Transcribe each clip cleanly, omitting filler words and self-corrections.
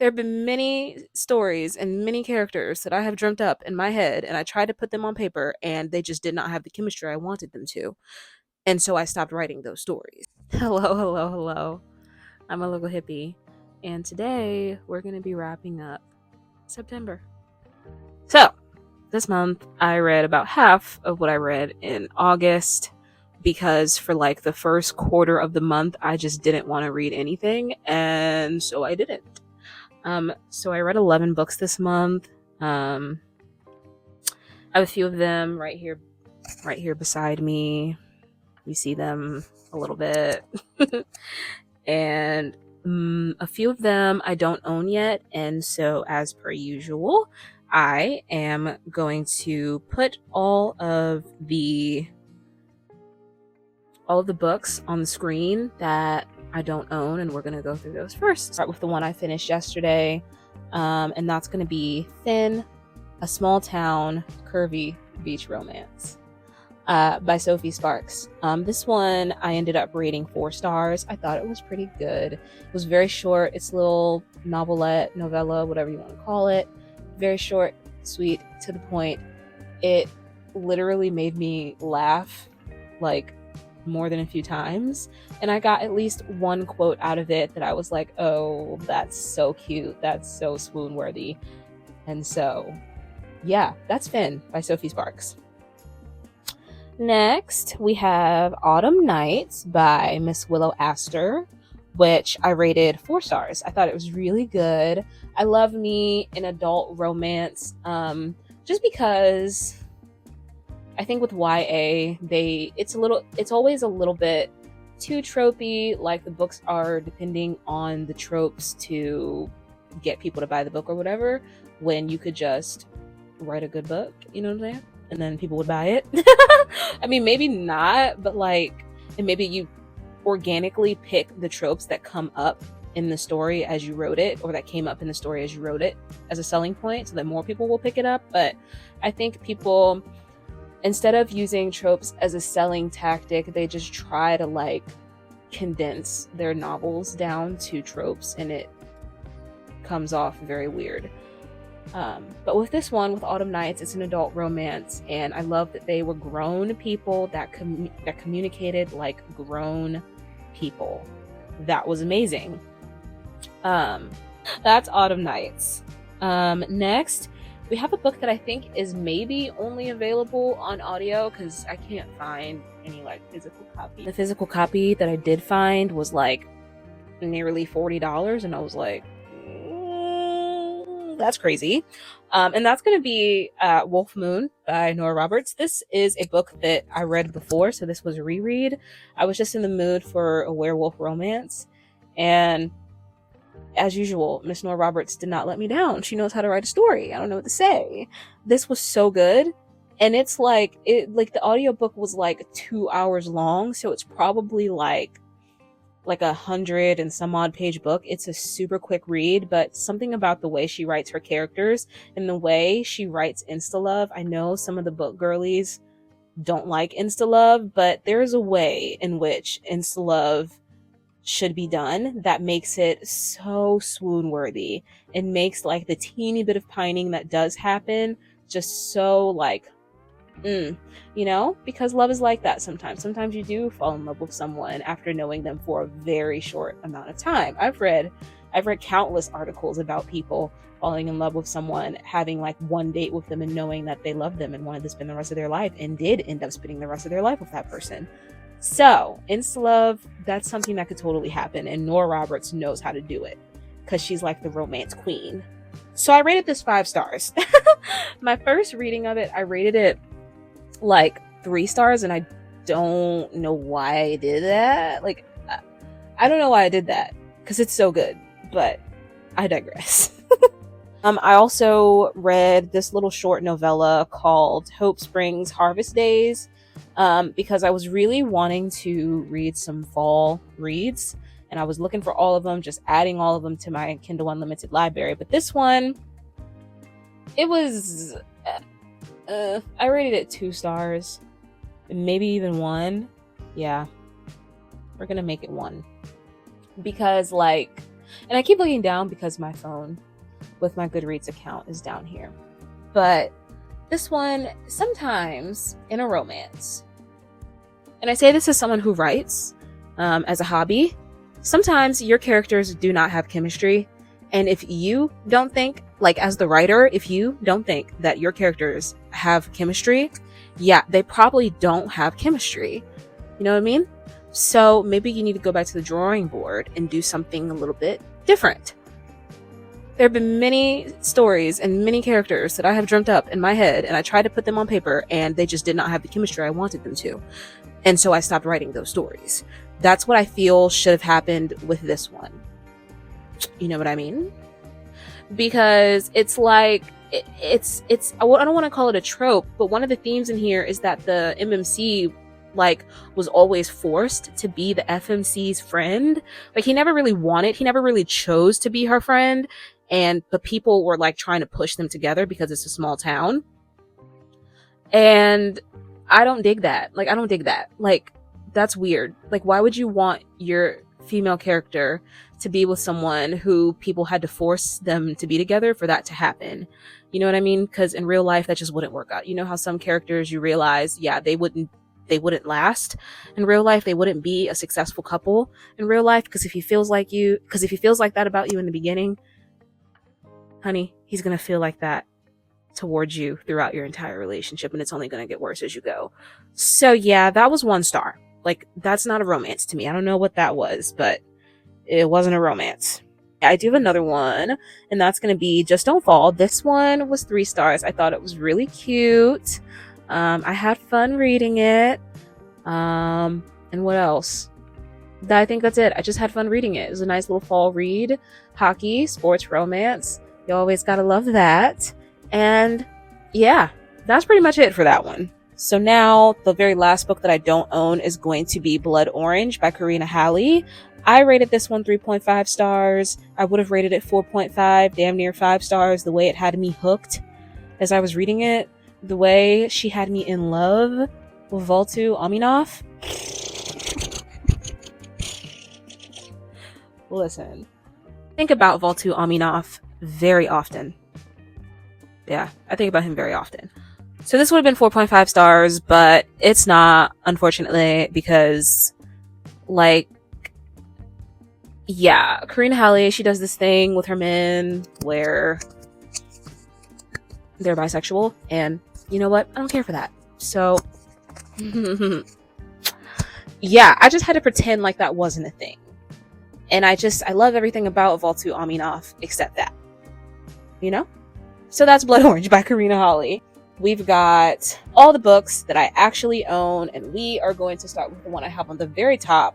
There have been many stories and many characters that I have dreamt up in my head, and I tried to put them on paper, and they just did not have the chemistry I wanted them to. And so I stopped writing those stories. Hello, hello, hello. I'm a local hippie, and today we're going to be wrapping up September. So, this month I read about half of what I read in August because for like the first quarter of the month I just didn't want to read anything, and so I didn't. So I read 11 books this month. I have a few of them right here beside me. You see them a little bit. And a few of them I don't own yet, and so as per usual, I am going to put all of the books on the screen that I don't own, and we're going to go through those first. Start with the one I finished yesterday, and that's going to be Thin, a Small Town Curvy Beach Romance by Sophie Sparks. This one I ended up rating 4 stars. I thought it was pretty good. It was very short. It's a little novelette, novella, whatever you want to call it. Very short, sweet, to the point. It literally made me laugh like more than a few times, and I got at least one quote out of it that I was like, oh, that's so cute, that's so swoon worthy. And so yeah, that's Finn by Sophie Sparks. Next we have Autumn Nights by Miss Willow Astor, which I rated 4 stars. I thought it was really good. I love me an adult romance, just because I think with YA, it's always a little bit too tropey, like the books are depending on the tropes to get people to buy the book or whatever, when you could just write a good book, you know what I'm saying? And then people would buy it. I mean, maybe not, but like, and maybe you organically pick the tropes that come up in the story as you wrote it, or that came up in the story as you wrote it, as a selling point so that more people will pick it up. But I think people, instead of using tropes as a selling tactic, they just try to like condense their novels down to tropes, and it comes off very weird. But with this one, with Autumn Nights, it's an adult romance, and I love that they were grown people that communicated like grown people. That was amazing. That's Autumn Nights. Next, we have a book that I think is maybe only available on audio because I can't find any like physical copy. The physical copy that I did find was like nearly $40, and I was like, that's crazy. And that's going to be Wolf Moon by Nora Roberts. This is a book that I read before, so this was a reread. I was just in the mood for a werewolf romance, and as usual, Miss Nora Roberts did not let me down. She knows how to write a story. I don't know what to say. This was so good. And it's like the audiobook was like 2 hours long, so it's probably like 100 and some odd page book. It's a super quick read, but something about the way she writes her characters and the way she writes insta love. I know some of the book girlies don't like insta love, but there's a way in which insta love should be done that makes it so swoon worthy, and makes like the teeny bit of pining that does happen just so like you know, because love is like that sometimes you do fall in love with someone after knowing them for a very short amount of time. I've read countless articles about people falling in love with someone, having like one date with them and knowing that they love them and wanted to spend the rest of their life, and did end up spending the rest of their life with that person. So insta love, that's something that could totally happen, and Nora Roberts knows how to do it because she's like the romance queen. So I rated this 5 stars. My first reading of it, I rated it like 3 stars, and I don't know why I did that. Like, I don't know why I did that because it's so good, but I digress. I also read this little short novella called Hope Springs Harvest Days, because I was really wanting to read some fall reads, and I was looking for all of them, just adding all of them to my Kindle Unlimited library. But this one, it was I rated it 2 stars, maybe even 1. Yeah, we're gonna make it 1 because like And I keep looking down because my phone with my Goodreads account is down here. But this one, sometimes in a romance, and I say this as someone who writes as a hobby, sometimes your characters do not have chemistry. And if you don't think, like as the writer, if you don't think that your characters have chemistry, yeah, they probably don't have chemistry. You know what I mean? So maybe you need to go back to the drawing board and do something a little bit different. There have been many stories and many characters that I have dreamt up in my head, and I tried to put them on paper, and they just did not have the chemistry I wanted them to. And so I stopped writing those stories. That's what I feel should have happened with this one. You know what I mean? Because it's like, it's I don't want to call it a trope, but one of the themes in here is that the MMC like was always forced to be the FMC's friend. Like he never really chose to be her friend, but people were like trying to push them together because it's a small town. And I don't dig that. Like I don't dig that. Like that's weird. Like why would you want your female character to be with someone who people had to force them to be together for that to happen? You know what I mean? Because in real life that just wouldn't work out. You know how some characters you realize, yeah, they wouldn't last in real life. They wouldn't be a successful couple in real life because if he feels like that about you in the beginning, honey, he's gonna feel like that towards you throughout your entire relationship, and it's only gonna get worse as you go. So yeah, that was 1 star. Like that's not a romance to me. I don't know what that was, but it wasn't a romance. I do have another one, and that's gonna be Just Don't Fall. This one was 3 stars. I thought it was really cute. I had fun reading it. And what else? I think that's it. I just had fun reading it. It was a nice little fall read. Hockey, sports, romance. You always gotta love that. And yeah, that's pretty much it for that one. So now the very last book that I don't own is going to be Blood Orange by Karina Halle. I rated this one 3.5 stars. I would have rated it 4.5, damn near 5 stars. The way it had me hooked as I was reading it. The way she had me in love with Voltu Aminov. Listen, think about Voltu Aminov very often. Yeah, I think about him very often. So this would have been 4.5 stars, but it's not, unfortunately, because, like, yeah, Karina Halle, she does this thing with her men where they're bisexual, and you know what? I don't care for that. So, yeah, I just had to pretend like that wasn't a thing. And I love everything about Voltu Aminov except that. You know? So that's Blood Orange by Karina Halle. We've got all the books that I actually own, and we are going to start with the one I have on the very top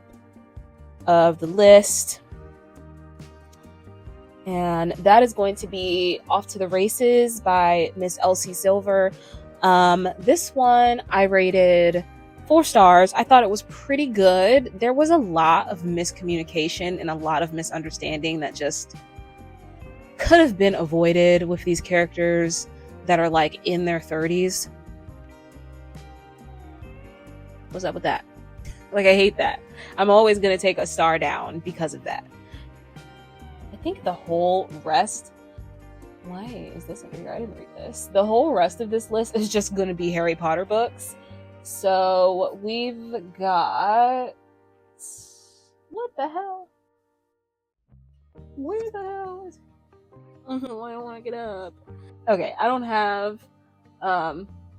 of the list. And that is going to be Off to the Races by Miss Elsie Silver. This one I rated 4 stars. I thought it was pretty good. There was a lot of miscommunication and a lot of misunderstanding that just could have been avoided with these characters that are like in their 30s. What's up with that? Like, I hate that. I'm always gonna take a star down because of that. I think the whole rest, why is this over here? I didn't read this. The whole rest of this list is just gonna be Harry Potter books. So we've got, what the hell? Where the hell is, I don't want to get up. Okay, I don't have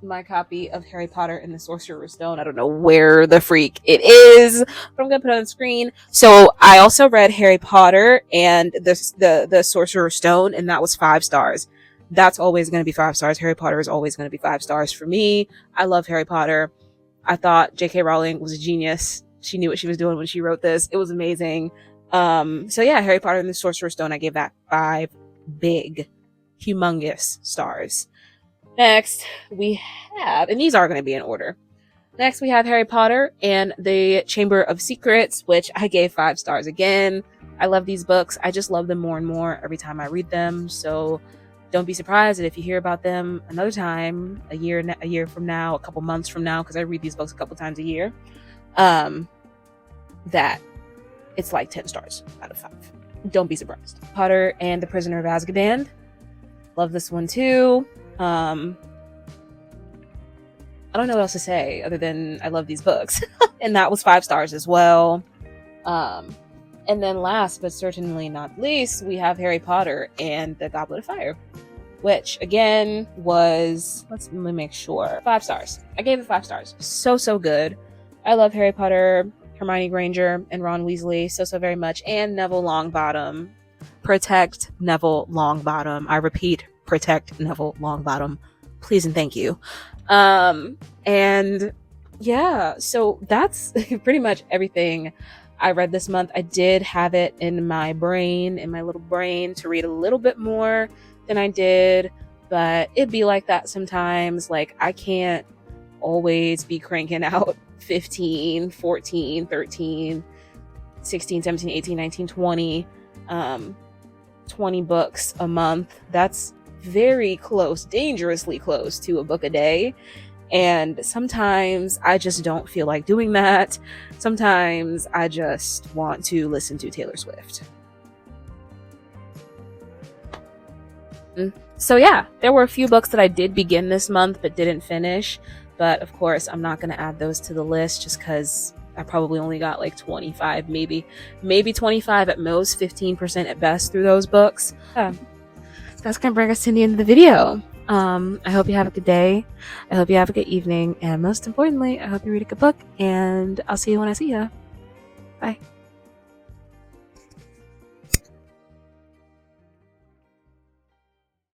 my copy of Harry Potter and the Sorcerer's Stone. I don't know where the freak it is, but I'm gonna put it on the screen. So I also read Harry Potter and the Sorcerer's Stone, and that was 5 stars. That's always going to be 5 stars. Harry Potter is always going to be 5 stars for me. I love Harry Potter. I thought J.K. Rowling was a genius. She knew what she was doing when she wrote this. It was amazing. So yeah, Harry Potter and the Sorcerer's Stone, I gave that 5 big, humongous stars. Next, we have, and these are going to be in order. Next, we have Harry Potter and the Chamber of Secrets, which I gave 5 stars again. I love these books. I just love them more and more every time I read them. So don't be surprised that if you hear about them another time, a year from now, a couple months from now, because I read these books a couple times a year, that it's like 10 stars out of 5. don't be surprised. Potter and the Prisoner of Azkaban. Love this one too. I don't know what else to say other than I love these books. And that was 5 stars as well. And then last but certainly not least, we have Harry Potter and the Goblet of Fire, which again was, let me make sure, 5 stars. I gave it 5 stars. So good. I love Harry Potter, Hermione Granger, and Ron Weasley so very much, and Neville Longbottom. Protect Neville Longbottom. I repeat, protect Neville Longbottom. Please and thank you. And yeah, so that's pretty much everything I read this month. I did have it in my little brain, to read a little bit more than I did, but it'd be like that sometimes. Like, I can't always be cranking out 15, 14, 13, 16, 17, 18, 19, 20, 20 books a month. That's very close, dangerously close to a book a day. And sometimes I just don't feel like doing that. Sometimes I just want to listen to Taylor Swift. So yeah, there were a few books that I did begin this month but didn't finish. But of course, I'm not going to add those to the list just because I probably only got like 25, maybe 25 at most, 15% at best through those books. Yeah. So that's going to bring us to the end of the video. I hope you have a good day. I hope you have a good evening. And most importantly, I hope you read a good book. And I'll see you when I see you. Bye.